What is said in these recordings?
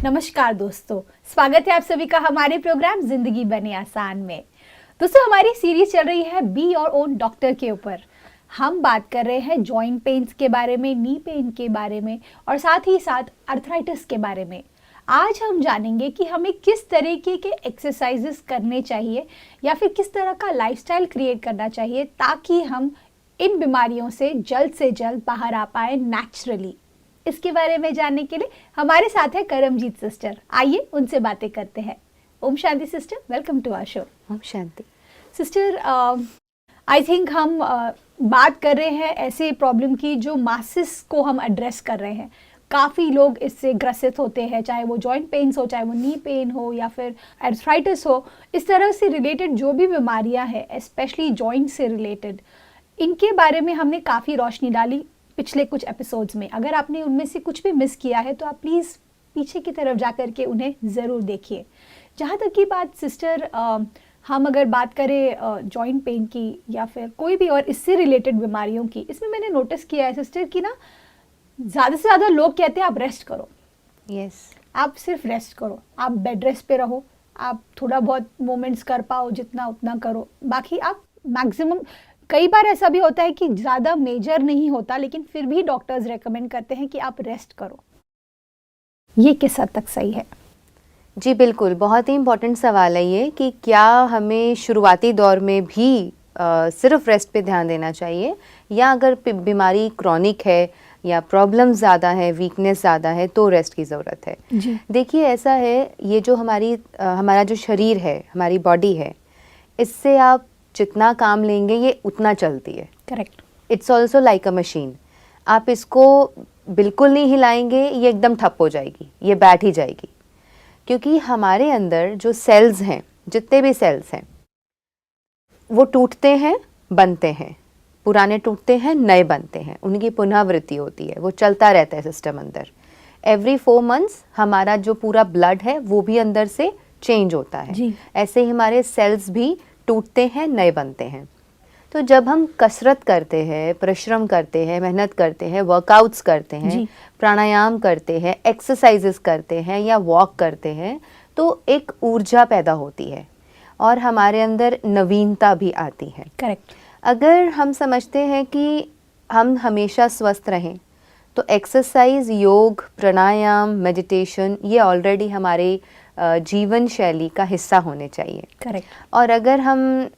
नमस्कार दोस्तों, स्वागत है आप सभी का हमारे प्रोग्राम जिंदगी बने आसान में। दोस्तों, हमारी सीरीज चल रही है बी योर ओन डॉक्टर के ऊपर। हम बात कर रहे हैं जॉइंट पेन्स के बारे में, नी पेन के बारे में और साथ ही साथ अर्थराइटिस के बारे में। आज हम जानेंगे कि हमें किस तरीके के एक्सरसाइजेस करने चाहिए या फिर किस तरह का लाइफस्टाइल क्रिएट करना चाहिए ताकि हम इन बीमारियों से जल्द बाहर आ पाए नेचुरली। इसके बारे में जानने के लिए हमारे साथ है करमजीत सिस्टर। आइए उनसे बातें करते हैं। ओम शांति sister, welcome to our show. ओम शांति सिस्टर, आई थिंक हम बात कर रहे हैं ऐसे प्रॉब्लम की जो मासेस को हम एड्रेस कर रहे हैं। काफ़ी लोग इससे ग्रसित होते हैं, चाहे वो जॉइंट पेन्स हो, चाहे वो नी पेन हो या फिर अर्थराइटिस हो। इस तरह से रिलेटेड जो भी बीमारियां हैं, स्पेशली जॉइंट से रिलेटेड, इनके बारे में हमने काफ़ी रोशनी डाली पिछले कुछ एपिसोड्स में। अगर आपने उनमें से कुछ भी मिस किया है तो आप प्लीज़ पीछे की तरफ जा कर के उन्हें ज़रूर देखिए। जहाँ तक की बात सिस्टर, हम अगर बात करें जॉइंट पेन की या फिर कोई भी और इससे रिलेटेड बीमारियों की, इसमें मैंने नोटिस किया है सिस्टर कि ना ज़्यादा से ज़्यादा लोग कहते हैं आप रेस्ट करो। आप सिर्फ रेस्ट करो, आप बेड रेस्ट पे रहो, आप थोड़ा बहुत मूवमेंट्स कर पाओ जितना उतना करो, बाकी आप मैक्सिमम। कई बार ऐसा भी होता है कि ज़्यादा मेजर नहीं होता लेकिन फिर भी डॉक्टर्स रेकमेंड करते हैं कि आप रेस्ट करो। ये किस हद तक सही है? जी बिल्कुल, बहुत ही इम्पोर्टेंट सवाल है ये कि क्या हमें शुरुआती दौर में भी सिर्फ रेस्ट पे ध्यान देना चाहिए या अगर बीमारी क्रॉनिक है या प्रॉब्लम ज़्यादा है, वीकनेस ज़्यादा है तो रेस्ट की ज़रूरत है। देखिए ऐसा है, ये जो हमारा जो शरीर है, हमारी बॉडी है, इससे आप जितना काम लेंगे ये उतना चलती है। Correct. It's also like a machine. आप इसको बिल्कुल नहीं हिलाएंगे ये एकदम ठप हो जाएगी, ये बैठ ही जाएगी। क्योंकि हमारे अंदर जो सेल्स हैं, जितने भी सेल्स हैं, वो टूटते हैं, बनते हैं, पुराने टूटते हैं, नए बनते हैं, उनकी पुनरावृत्ति होती है, वो चलता रहता है सिस्टम अंदर। एवरी 4 months हमारा जो पूरा ब्लड है वो भी अंदर से चेंज होता है। ऐसे ही हमारे सेल्स भी टूटते हैं, नए बनते हैं। तो जब हम कसरत करते हैं, परिश्रम करते हैं, मेहनत करते हैं, वर्कआउट्स करते हैं, प्राणायाम करते हैं, एक्सरसाइजेस करते हैं या वॉक करते हैं, तो एक ऊर्जा पैदा होती है और हमारे अंदर नवीनता भी आती है। करेक्ट। अगर हम समझते हैं कि हम हमेशा स्वस्थ रहें तो एक्सरसाइज, योग, प्राणायाम, मेडिटेशन ये ऑलरेडी हमारे जीवन शैली का हिस्सा होने चाहिए। करेक्ट। और अगर हम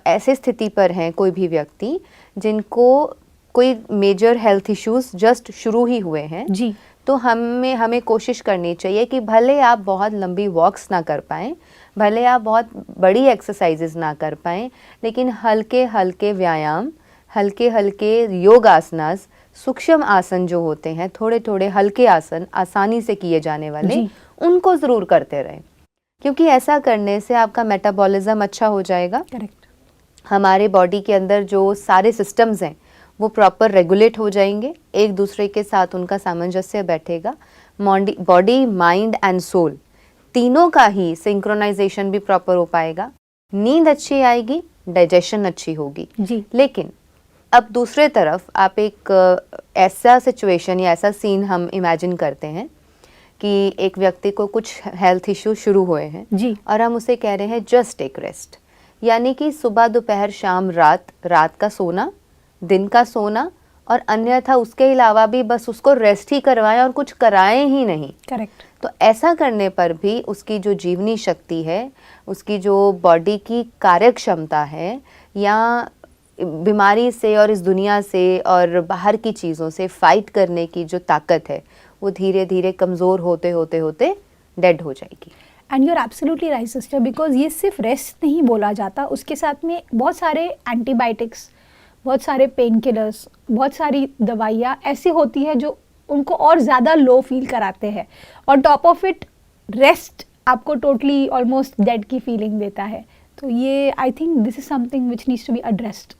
ऐसे स्थिति पर हैं, कोई भी व्यक्ति जिनको कोई मेजर हेल्थ इश्यूज जस्ट शुरू ही हुए हैं जी, तो हमें कोशिश करनी चाहिए कि भले आप बहुत लंबी वॉक्स ना कर पाएँ, भले आप बहुत बड़ी एक्सरसाइजेज ना कर पाएँ, लेकिन हल्के हल्के व्यायाम, हल्के हल्के योग आसनास, सूक्ष्म आसन जो होते हैं, थोड़े थोड़े हल्के आसन आसानी से किए जाने वाले, उनको ज़रूर करते रहें। क्योंकि ऐसा करने से आपका मेटाबॉलिज्म अच्छा हो जाएगा। करेक्ट। हमारे बॉडी के अंदर जो सारे सिस्टम्स हैं वो प्रॉपर रेगुलेट हो जाएंगे, एक दूसरे के साथ उनका सामंजस्य बैठेगा। बॉडी, माइंड एंड सोल तीनों का ही सिंक्रोनाइजेशन भी प्रॉपर हो पाएगा। नींद अच्छी आएगी, डाइजेशन अच्छी होगी जी। लेकिन अब दूसरे तरफ आप एक ऐसा सिचुएशन या ऐसा सीन हम इमेजिन करते हैं कि एक व्यक्ति को कुछ हेल्थ इश्यू शुरू हुए हैं जी, और हम उसे कह रहे हैं जस्ट टेक रेस्ट, यानी कि सुबह, दोपहर, शाम, रात का सोना, दिन का सोना और अन्यथा उसके अलावा भी बस उसको रेस्ट ही करवाएं और कुछ कराएं ही नहीं। करेक्ट। तो ऐसा करने पर भी उसकी जो जीवनी शक्ति है, उसकी जो बॉडी की कार्य क्षमता है या बीमारी से और इस दुनिया से और बाहर की चीज़ों से फाइट करने की जो ताकत है वो धीरे धीरे कमज़ोर होते होते होते डेड हो जाएगी। And you are absolutely right sister, because ये सिर्फ रेस्ट नहीं बोला जाता, उसके साथ में बहुत सारे एंटीबायोटिक्स, बहुत सारे पेन किलर्स, बहुत सारी दवाइयाँ ऐसी होती है जो उनको और ज़्यादा लो फील कराते हैं और टॉप ऑफ इट रेस्ट आपको टोटली ऑलमोस्ट डेड की फीलिंग देता है। तो ये I think this is something which needs to be addressed.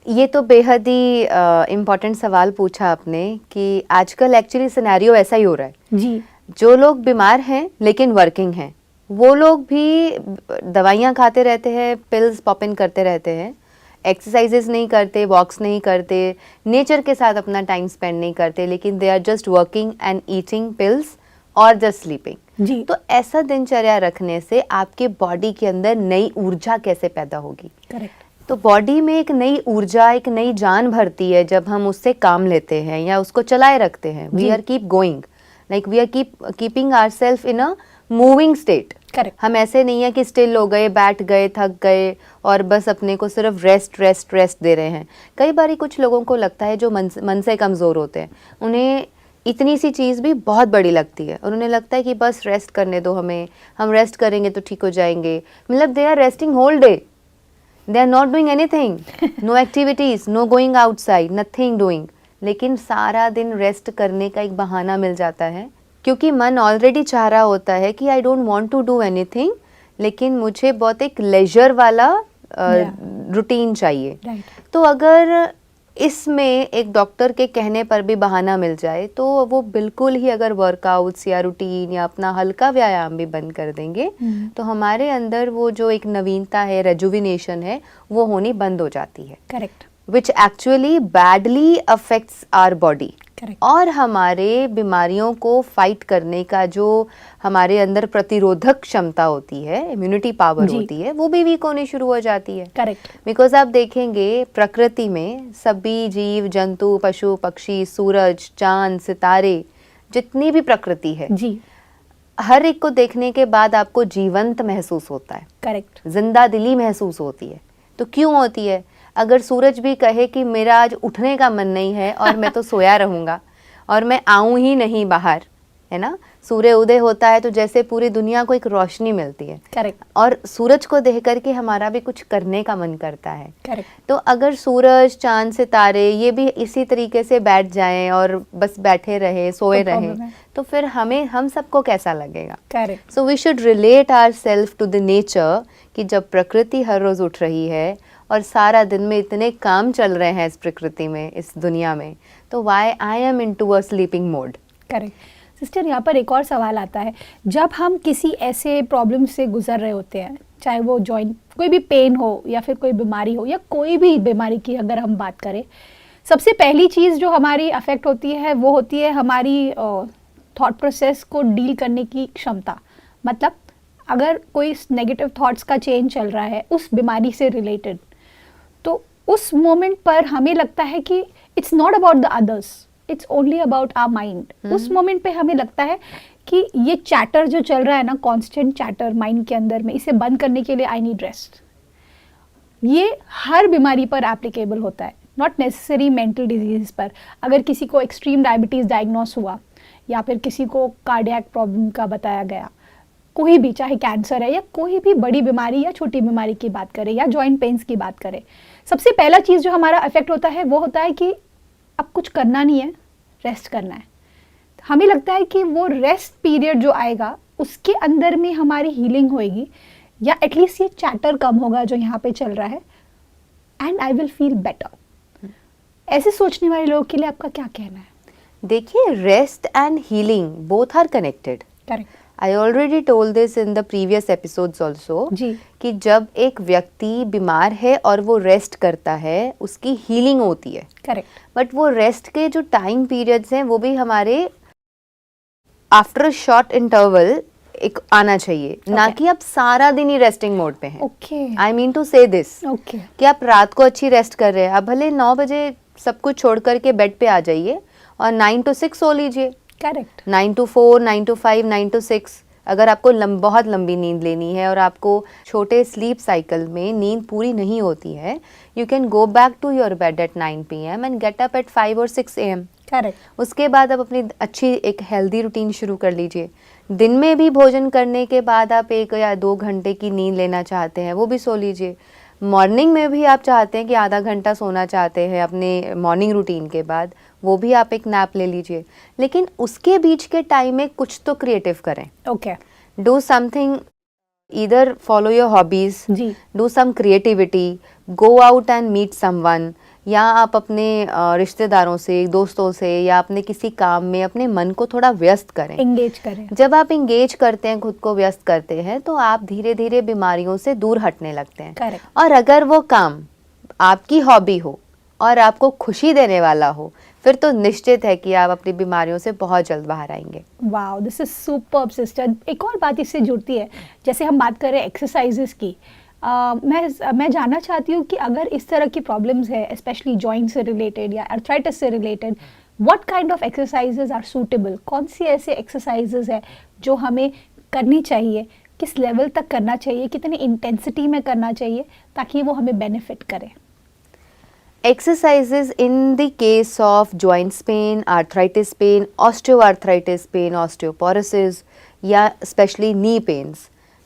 ये तो बेहद ही इम्पॉर्टेंट सवाल पूछा आपने कि आजकल एक्चुअली सिनेरियो ऐसा ही हो रहा है जी। जो लोग बीमार हैं लेकिन वर्किंग हैं वो लोग भी दवाइयाँ खाते रहते हैं, पिल्स पॉप इन करते रहते हैं, एक्सरसाइजेस नहीं करते, वॉक्स नहीं करते, नेचर के साथ अपना टाइम स्पेंड नहीं करते, लेकिन they are just working and eating pills और जस्ट स्लीपिंग। जी तो ऐसा दिनचर्या रखने से आपके बॉडी के अंदर नई ऊर्जा कैसे पैदा होगी? करेक्ट। तो बॉडी में एक नई ऊर्जा, एक नई जान भरती है जब हम उससे काम लेते हैं या उसको चलाए रखते हैं। वी जी। Are keep going, like we are keeping ourselves in a moving state. Correct. हम ऐसे नहीं है कि स्टिल हो गए, बैठ गए, थक गए और बस अपने को सिर्फ रेस्ट दे रहे हैं। कई बारी कुछ लोगों को लगता है जो मन से कमज़ोर होते हैं, उन्हें इतनी सी चीज़ भी बहुत बड़ी लगती है और उन्हें लगता है कि बस रेस्ट करने दो हमें, हम रेस्ट करेंगे तो ठीक हो जाएंगे। मतलब they are resting whole day, they are not doing anything, no activities, no going outside, nothing doing. लेकिन सारा दिन रेस्ट करने का एक बहाना मिल जाता है, क्योंकि मन ऑलरेडी चाह रहा होता है कि I don't want to do anything, लेकिन मुझे बहुत एक लेजर वाला रूटीन चाहिए। राइट। तो अगर इसमें एक डॉक्टर के कहने पर भी बहाना मिल जाए तो वो बिल्कुल ही अगर वर्कआउट्स या रूटीन या अपना हल्का व्यायाम भी बंद कर देंगे तो हमारे अंदर वो जो एक नवीनता है, रेजुविनेशन है, वो होनी बंद हो जाती है। Correct. Which actually badly affects our body correct. और हमारे बीमारियों को फाइट करने का जो हमारे अंदर प्रतिरोधक क्षमता होती है, इम्यूनिटी पावर जी। होती है, वो भी वीक होनी शुरू हो जाती है। करेक्ट। बिकॉज आप देखेंगे प्रकृति में सभी जीव जंतु, पशु पक्षी, सूरज, चांद, सितारे, जितनी भी प्रकृति है, जी। हर एक को देखने के बाद आपको जीवंत महसूस होता है, करेक्ट। जिंदा दिली महसूस होती है। तो क्यों होती है? अगर सूरज भी कहे कि मेरा आज उठने का मन नहीं है और मैं तो सोया रहूँगा और मैं आऊँ ही नहीं बाहर, है ना, सूर्य उदय होता है तो जैसे पूरी दुनिया को एक रोशनी मिलती है। करेक्ट। और सूरज को देख करके हमारा भी कुछ करने का मन करता है। करेक्ट। तो अगर सूरज, चांद, सितारे ये भी इसी तरीके से बैठ जाएं और बस बैठे रहे, सोए तो रहें, problem है। तो फिर हम सबको कैसा लगेगा? Correct. So we should relate ourselves to the nature कि जब प्रकृति हर रोज उठ रही है और सारा दिन में इतने काम चल रहे हैं इस प्रकृति में, इस दुनिया में, तो why I am into a sleeping mode? Correct. Sister, यहाँ पर एक और सवाल आता है। जब हम किसी ऐसे प्रॉब्लम से गुजर रहे होते हैं, चाहे वो जॉइंट कोई भी पेन हो या फिर कोई बीमारी हो या कोई भी बीमारी की अगर हम बात करें, सबसे पहली चीज़ जो हमारी अफेक्ट होती है वो होती है हमारी थॉट प्रोसेस को डील करने की क्षमता। मतलब अगर कोई नेगेटिव थॉट्स का चेन चल रहा है उस बीमारी से रिलेटेड, तो उस मोमेंट पर हमें लगता है कि it's not about the others, it's only about our mind. उस मोमेंट पे हमें लगता है कि ये चैटर जो चल रहा है ना, कांस्टेंट चैटर माइंड के अंदर में, इसे बंद करने के लिए आई नीड रेस्ट। ये हर बीमारी पर एप्लीकेबल होता है, नॉट नेसेसरी मेंटल डिजीज पर। अगर किसी को एक्सट्रीम डायबिटीज़ डायग्नोस हुआ या फिर किसी को कार्डियक प्रॉब्लम का बताया गया, कोई भी, चाहे कैंसर है या कोई भी बड़ी बीमारी या छोटी बीमारी की बात करें या जॉइंट पेन्स की बात करें, सबसे पहला चीज़ जो हमारा अफेक्ट होता है वो होता है कि अब कुछ करना नहीं है, रेस्ट करना है। हमें लगता है कि वो रेस्ट पीरियड जो आएगा उसके अंदर में हमारी हीलिंग होएगी या एटलीस्ट ये चैटर कम होगा जो यहाँ पे चल रहा है, and I will feel better. ऐसे सोचने वाले लोगों के लिए आपका क्या कहना है? देखिए, rest and healing both are connected. Correct. I already told this in the previous episodes also ji. कि जब एक व्यक्ति बीमार है और वो रेस्ट करता है, उसकी हीलिंग होती है। करेक्ट। बट वो रेस्ट के जो टाइम पीरियड्स हैं वो भी हमारे आफ्टर शॉर्ट इंटरवल एक आना चाहिए, ना कि आप सारा दिन ही रेस्टिंग मोड पे हैं। ओके। आई मीन टू से दिस ओके। कि आप रात को अच्छी रेस्ट कर रहे हैं, आप भले 9 बजे सब कुछ छोड़ करके बेड पे आ जाइए और 9 to 6 सो लीजिए। करेक्ट। 9 to 4, 9 to 5, 9 to 6। अगर आपको बहुत लंबी नींद लेनी है और आपको छोटे स्लीप साइकिल में नींद पूरी नहीं होती है, you can go back to your bed at 9 PM and get up at 5 or 6 AM। Correct. उसके बाद आप अपनी अच्छी एक हेल्दी रूटीन शुरू कर लीजिए। दिन में भी भोजन करने के बाद आप 1 या 2 घंटे की नींद लेना चाहते हैं, वो भी सो लीजिए। मॉर्निंग में भी आप चाहते हैं कि आधा घंटा सोना चाहते हैं अपने मॉर्निंग रूटीन के बाद, वो भी आप एक नैप ले लीजिए। लेकिन उसके बीच के टाइम में कुछ तो क्रिएटिव करें। Okay. Do something, either follow your hobbies, जी। Do some creativity, go out and meet someone, या आप अपने रिश्तेदारों से, दोस्तों से या अपने किसी काम में अपने मन को थोड़ा व्यस्त करें, एंगेज करें। जब आप एंगेज करते हैं, खुद को व्यस्त करते हैं, तो आप धीरे धीरे बीमारियों से दूर हटने लगते हैं। करेक्ट। और अगर वो काम आपकी हॉबी हो और आपको खुशी देने वाला हो, फिर तो निश्चित है कि आप अपनी बीमारियों से बहुत जल्द बाहर आएंगे। Wow, this is superb sister. एक और बात इससे जुड़ती है, जैसे हम बात कर रहे हैं एक्सरसाइजेस की, मैं जानना चाहती हूँ कि अगर इस तरह की प्रॉब्लम्स है, स्पेशली जॉइंट से रिलेटेड या अर्थराइटिस से related, what kind of exercises are suitable? कौन सी ऐसे एक्सरसाइजेस है जो हमें करनी चाहिए, किस लेवल तक करना चाहिए, कितनी इंटेंसिटी में करना चाहिए ताकि वो हमें बेनिफिट करे? Exercises in the case of joints pain, arthritis pain, osteoarthritis pain, osteoporosis या especially knee pains,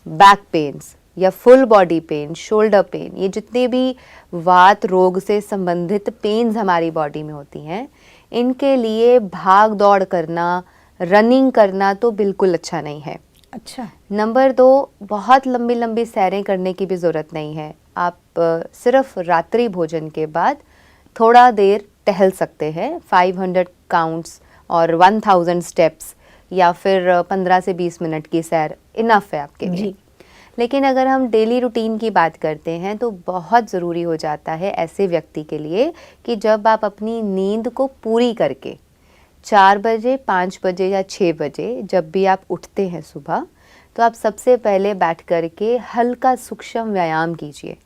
back pains या full body pain, shoulder pain, ये जितने भी वात रोग से संबंधित पेन्स हमारी बॉडी में होती हैं, इनके लिए भाग दौड़ करना, रनिंग करना तो बिल्कुल अच्छा नहीं है। अच्छा। नंबर 2, बहुत लंबी लंबी सैरें करने की भी ज़रूरत नहीं है। आप सिर्फ रात्रि भोजन के बाद थोड़ा देर टहल सकते हैं, 500 काउंट्स और 1000 स्टेप्स या फिर 15 से 20 मिनट की सैर इनफ है आपके लिए। लेकिन अगर हम डेली रूटीन की बात करते हैं तो बहुत ज़रूरी हो जाता है ऐसे व्यक्ति के लिए कि जब आप अपनी नींद को पूरी करके 4 बजे, 5 बजे या 6 बजे जब भी आप उठते हैं सुबह, तो आप सबसे पहले बैठ करके हल्का सूक्ष्म व्यायाम कीजिए।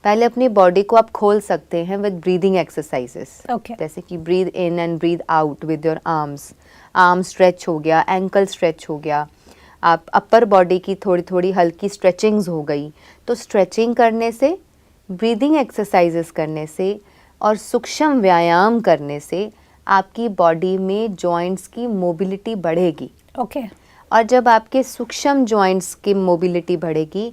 पहले अपनी बॉडी को आप खोल सकते हैं विद ब्रीदिंग एक्सरसाइजेस। जैसे कि breathe in and breathe out with your arms. Arm stretch हो गया, एंकल स्ट्रेच हो गया, आप अपर बॉडी की थोड़ी थोड़ी हल्की स्ट्रेचिंग्स हो गई। तो स्ट्रेचिंग करने से, ब्रीदिंग एक्सरसाइजेस करने से और सूक्ष्म व्यायाम करने से आपकी बॉडी में जॉइंट्स की मोबिलिटी बढ़ेगी। और जब आपके सूक्ष्म जॉइंट्स की मोबिलिटी बढ़ेगी,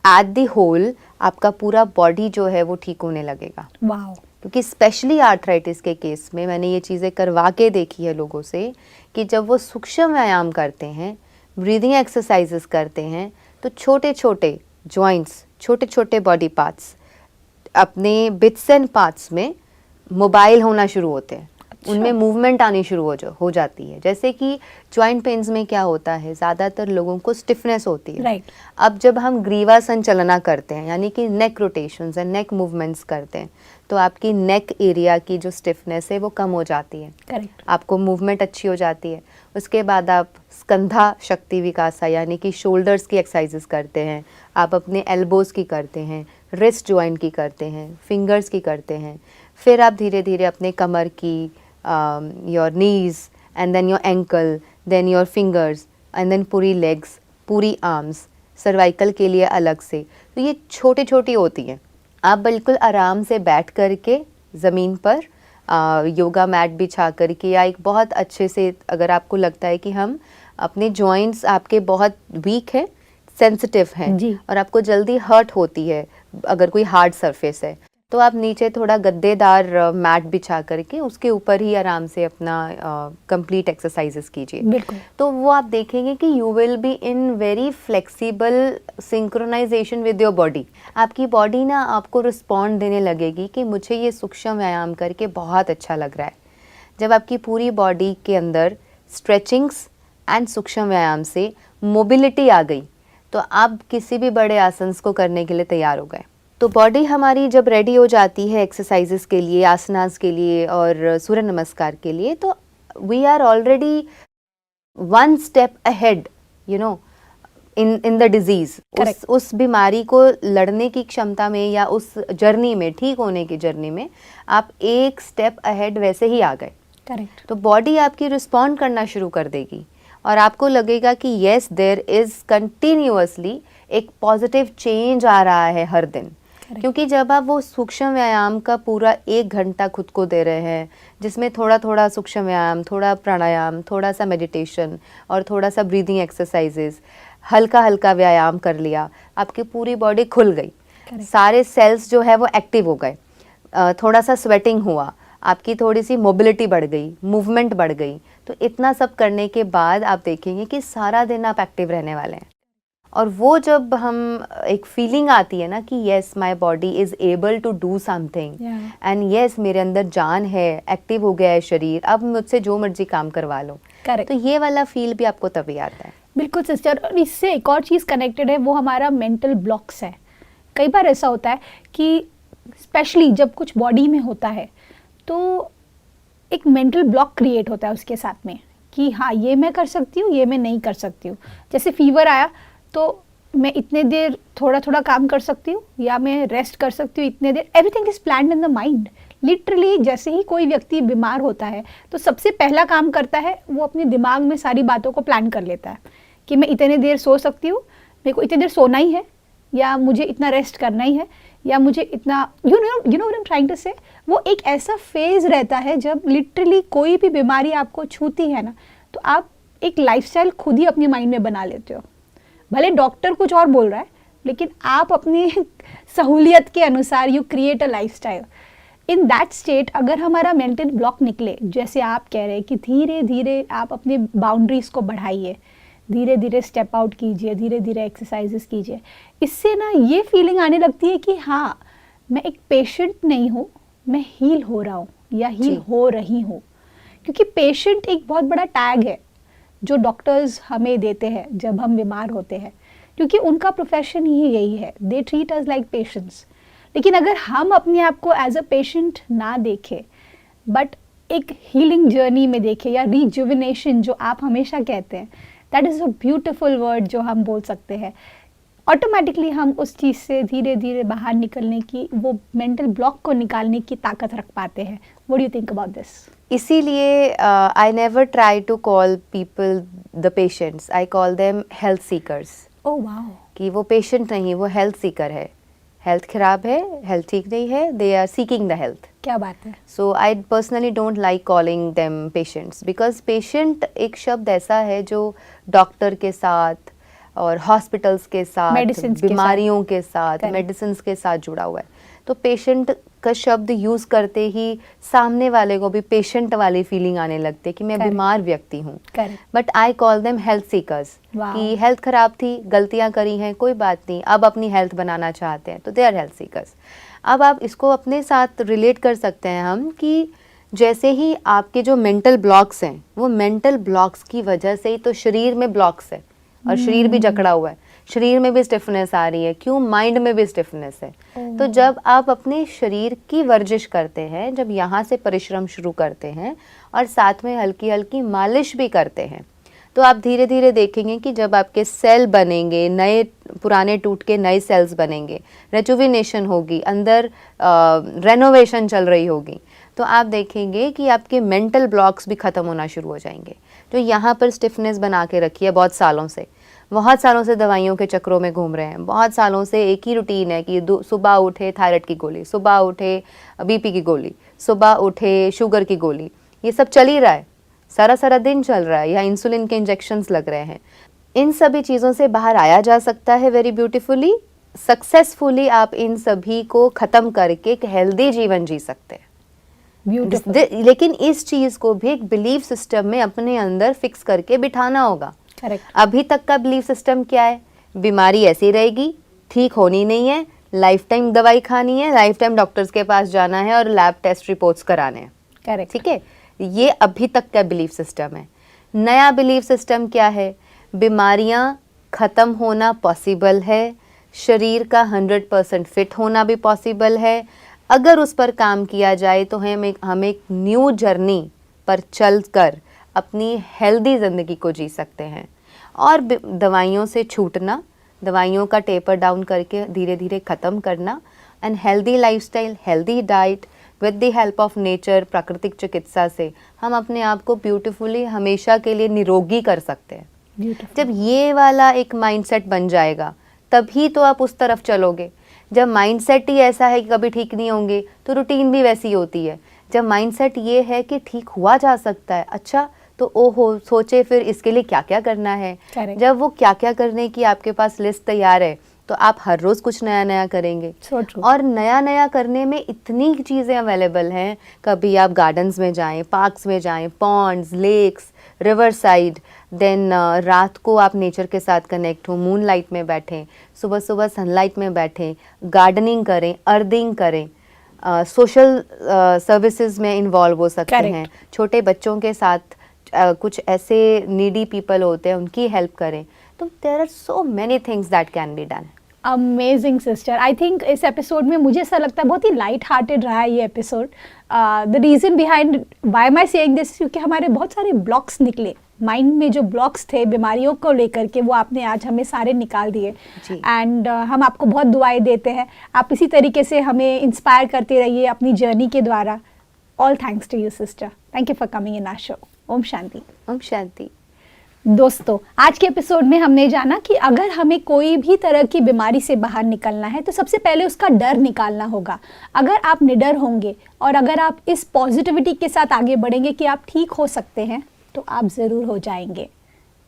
एट द होल आपका पूरा बॉडी जो है वो ठीक होने लगेगा। वाओ। क्योंकि स्पेशली आर्थराइटिस के केस में मैंने ये चीज़ें करवा के देखी है लोगों से कि जब वो सूक्ष्म व्यायाम करते हैं, ब्रीदिंग एक्सरसाइजेस करते हैं, तो छोटे छोटे जॉइंट्स, छोटे छोटे बॉडी पार्ट्स अपने बिट्स एंड पार्ट्स में मोबाइल होना शुरू होते हैं। उनमें मूवमेंट आनी शुरू हो जाती है। जैसे कि जॉइंट पेन्स में क्या होता है, ज़्यादातर लोगों को स्टिफनेस होती है। राइट। अब जब हम ग्रीवा संचलना करते हैं, यानी कि नेक रोटेशंस एंड नेक मूवमेंट्स करते हैं, तो आपकी नेक एरिया की जो स्टिफनेस है वो कम हो जाती है। करेक्ट। आपको मूवमेंट अच्छी हो जाती है। उसके बाद आप स्कंधा शक्ति विकासा यानी कि शोल्डर्स की एक्सरसाइजेस करते हैं, आप अपने एल्बोज़ की करते हैं, रिस्ट जॉइंट की करते हैं, फिंगर्स की करते हैं। फिर आप धीरे धीरे अपने कमर की, your knees and then your ankle, then your fingers and then पूरी legs, पूरी arms, सर्वाइकल के लिए अलग से। तो ये छोटी छोटी होती हैं। आप बिल्कुल आराम से बैठ करके ज़मीन पर योगा मैट बिछा करके या एक बहुत अच्छे से, अगर आपको लगता है कि हम अपने जॉइंट्स आपके बहुत वीक है, सेंसिटिव हैं और आपको जल्दी हर्ट होती है अगर कोई हार्ड सरफेस है, तो आप नीचे थोड़ा गद्देदार मैट बिछा करके उसके ऊपर ही आराम से अपना कंप्लीट एक्सरसाइजेस कीजिए। बिल्कुल। तो वो आप देखेंगे कि you will be in very flexible synchronization with your body. आपकी बॉडी ना आपको रिस्पॉन्ड देने लगेगी कि मुझे ये सूक्ष्म व्यायाम करके बहुत अच्छा लग रहा है। जब आपकी पूरी बॉडी के अंदर स्ट्रेचिंग्स एंड सूक्ष्म व्यायाम से मोबिलिटी आ गई, तो आप किसी भी बड़े आसन्स को करने के लिए तैयार हो गए। तो बॉडी हमारी जब रेडी हो जाती है एक्सरसाइजेस के लिए, आसनास के लिए और सूर्य नमस्कार के लिए, तो we are already one step ahead, you know, in the disease. उस बीमारी को लड़ने की क्षमता में या उस जर्नी में, ठीक होने की जर्नी में आप एक स्टेप अहेड वैसे ही आ गए। करेक्ट। तो बॉडी आपकी रिस्पॉन्ड करना शुरू कर देगी और आपको लगेगा कि येस, देयर इज कंटिन्यूअसली एक पॉजिटिव चेंज आ रहा है हर दिन। क्योंकि जब आप वो सूक्ष्म व्यायाम का पूरा 1 घंटा खुद को दे रहे हैं, जिसमें थोड़ा थोड़ा सूक्ष्म व्यायाम, थोड़ा प्राणायाम, थोड़ा सा मेडिटेशन और थोड़ा सा ब्रीदिंग एक्सरसाइजेस, हल्का हल्का व्यायाम कर लिया, आपकी पूरी बॉडी खुल गई, सारे सेल्स जो है वो एक्टिव हो गए, थोड़ा सा स्वेटिंग हुआ, आपकी थोड़ी सी मोबिलिटी बढ़ गई, मूवमेंट बढ़ गई। तो इतना सब करने के बाद आप देखेंगे कि सारा दिन आप एक्टिव रहने वाले हैं। और वो जब हम एक फीलिंग आती है ना कि yes, my body is able to do something and yes, मेरे अंदर जान है, एक्टिव हो गया है शरीर, अब मुझसे जो मर्जी काम करवा लो। करेक्ट। तो ये वाला फील भी आपको तभी आता है। बिल्कुल सिस्टर। और इससे एक और चीज़ कनेक्टेड है, वो हमारा मेंटल ब्लॉक्स है। कई बार ऐसा होता है कि स्पेशली जब कुछ बॉडी में होता है तो एक मेंटल ब्लॉक क्रिएट होता है उसके साथ में कि हाँ ये मैं कर सकती हूँ, ये मैं नहीं कर सकती हूँ। जैसे फीवर आया तो मैं इतने देर थोड़ा थोड़ा काम कर सकती हूँ या मैं रेस्ट कर सकती हूँ इतने देर। Everything is planned in the mind. Literally जैसे ही कोई व्यक्ति बीमार होता है तो सबसे पहला काम करता है वो अपने दिमाग में सारी बातों को प्लान कर लेता है कि मैं इतने देर सो सकती हूँ, मेरे को इतनी देर सोना ही है, या मुझे इतना रेस्ट करना ही है, या मुझे इतना you know what I am trying to say. वो एक ऐसा फेज रहता है जब लिटरली कोई भी बीमारी आपको छूती है ना, तो आप एक लाइफस्टाइल खुद ही अपनी माइंड में बना लेते हो। भले डॉक्टर कुछ और बोल रहा है, लेकिन आप अपनी सहूलियत के अनुसार you create a lifestyle. In that state अगर हमारा मेंटल ब्लॉक निकले, जैसे आप कह रहे हैं कि धीरे धीरे आप अपनी बाउंड्रीज को बढ़ाइए, धीरे धीरे स्टेप आउट कीजिए, धीरे धीरे एक्सरसाइजेस कीजिए, इससे ना ये फीलिंग आने लगती है कि हाँ मैं एक पेशेंट नहीं हूँ, मैं हील हो रहा हूँ या हील हो रही हूँ। क्योंकि पेशेंट एक बहुत बड़ा टैग है जो डॉक्टर्स हमें देते हैं जब हम बीमार होते हैं, क्योंकि उनका प्रोफेशन ही यही है, they treat us like patients. लेकिन अगर हम अपने आप को एज अ पेशेंट ना देखें बट एक हीलिंग जर्नी में देखें, या रिजुविनेशन जो आप हमेशा कहते हैं, that is a beautiful word जो हम बोल सकते हैं, ऑटोमेटिकली हम उस चीज़ से धीरे धीरे बाहर निकलने की, वो मेंटल ब्लॉक को निकालने की ताकत रख पाते हैं। What do you think about this? इसीलिए I never try to call people the patients, I call them health seekers. Oh wow. कि वो पेशेंट नहीं, वो हेल्थ सीकर है। हेल्थ खराब है, हेल्थ ठीक नहीं है, they are seeking the health. क्या बात है। So I personally don't like calling them patients, because patient एक शब्द ऐसा है जो डॉक्टर के साथ और हॉस्पिटल्स के साथ, बीमारियों के साथ, मेडिसिन्स के साथ जुड़ा हुआ है। तो पेशेंट का शब्द यूज करते ही सामने वाले को भी पेशेंट वाली फीलिंग आने लगती है कि मैं बीमार व्यक्ति हूँ। But I call them health seekers, कि हेल्थ खराब थी, गलतियां करी हैं, कोई बात नहीं, अब अपनी हेल्थ बनाना चाहते हैं, तो दे आर हेल्थ सीकर्स। अब आप इसको अपने साथ रिलेट कर सकते हैं हम कि जैसे ही आपके जो मेंटल ब्लॉक्स हैं, वो मेंटल ब्लॉक्स की वजह से ही तो शरीर में ब्लॉक्स है और शरीर भी जकड़ा हुआ है, शरीर में भी स्टिफनेस आ रही है। क्यों? माइंड में भी स्टिफनेस है। तो जब आप अपने शरीर की वर्जिश करते हैं, जब यहाँ से परिश्रम शुरू करते हैं और साथ में हल्की हल्की मालिश भी करते हैं, तो आप धीरे धीरे देखेंगे कि जब आपके सेल बनेंगे, नए पुराने टूट के नए सेल्स बनेंगे, रेजुविनेशन होगी, अंदर रेनोवेशन चल रही होगी, तो आप देखेंगे कि आपके मेंटल ब्लॉक्स भी ख़त्म होना शुरू हो जाएंगे। जो यहाँ पर स्टिफनेस बना के रखी है बहुत सालों से दवाइयों के चक्रों में घूम रहे हैं, बहुत सालों से एक ही रूटीन है कि सुबह उठे थायराइड की गोली, सुबह उठे बीपी की गोली, सुबह उठे शुगर की गोली, ये सब चल ही रहा है, सारा दिन चल रहा है, या इंसुलिन के इंजेक्शंस लग रहे हैं। इन सभी चीज़ों से बाहर आया जा सकता है वेरी ब्यूटीफुली, सक्सेसफुली। आप इन सभी को ख़त्म करके एक हेल्दी जीवन जी सकते हैं। लेकिन इस चीज़ को भी एक बिलीफ सिस्टम में अपने अंदर फिक्स करके बिठाना होगा। अभी तक का बिलीफ सिस्टम क्या है? बीमारी ऐसी रहेगी, ठीक होनी नहीं है, लाइफ टाइम दवाई खानी है, लाइफ टाइम डॉक्टर्स के पास जाना है और लैब टेस्ट रिपोर्ट्स कराने हैं। ठीक है, ये अभी तक का बिलीफ सिस्टम है। नया बिलीफ सिस्टम क्या है? बीमारियां खत्म होना पॉसिबल है, शरीर का 100% फिट होना भी पॉसिबल है। अगर उस पर काम किया जाए तो हम एक न्यू जर्नी पर चलकर अपनी हेल्दी ज़िंदगी को जी सकते हैं। और दवाइयों से छूटना, दवाइयों का टेपर डाउन करके धीरे धीरे ख़त्म करना, and healthy lifestyle, healthy diet with the help of nature, प्राकृतिक चिकित्सा से हम अपने आप को ब्यूटीफुली हमेशा के लिए निरोगी कर सकते हैं। जब ये वाला एक माइंडसेट बन जाएगा तभी तो आप उस तरफ चलोगे। जब माइंडसेट ही ऐसा है कि कभी ठीक नहीं होंगे, तो रूटीन भी वैसी होती है। जब माइंडसेट ये है कि ठीक हुआ जा सकता है, अच्छा तो ओहो, सोचे फिर इसके लिए क्या क्या करना है। जब वो क्या क्या करने की आपके पास लिस्ट तैयार है, तो आप हर रोज़ कुछ नया नया करेंगे। और नया नया करने में इतनी चीज़ें अवेलेबल हैं। कभी आप गार्डन्स में जाएं, पार्क्स में जाएं, ponds, lakes, river side, then रात को आप नेचर के साथ कनेक्ट हो, मून लाइट में बैठें, सुबह सुबह सनलाइट में बैठें, गार्डनिंग करें, अर्दिंग करें, सोशल सर्विसेज में इन्वॉल्व हो सकते हैं। छोटे बच्चों के साथ कुछ ऐसे नीडी पीपल होते हैं, उनकी हेल्प करें। तो there are so many things that can be done. Amazing sister. I think इस एपिसोड में मुझे ऐसा लगता है बहुत ही लाइट हार्टेड रहा है ये episode. The reason behind why am I saying this, क्योंकि हमारे बहुत सारे ब्लॉक्स निकले माइंड में, जो ब्लॉक्स थे बीमारियों को लेकर के, वो आपने आज हमें सारे निकाल दिए। एंड हम आपको बहुत दुआएं देते हैं, आप इसी तरीके से हमें इंस्पायर करते रहिए अपनी जर्नी के द्वारा। All thanks to you sister, thank you for coming in our show. ओम शांति। ओम शांति। दोस्तों, आज के एपिसोड में हमने जाना कि अगर हमें कोई भी तरह की बीमारी से बाहर निकलना है तो सबसे पहले उसका डर निकालना होगा। अगर आप निडर होंगे और अगर आप इस पॉजिटिविटी के साथ आगे बढ़ेंगे कि आप ठीक हो सकते हैं, तो आप ज़रूर हो जाएंगे।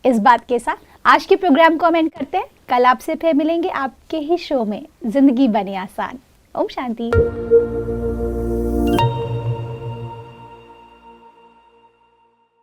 इस बात के साथ आज के प्रोग्राम को हम एंड करते हैं। कल आपसे फिर मिलेंगे आपके ही शो में ज़िंदगी बने आसान। ओम शांति।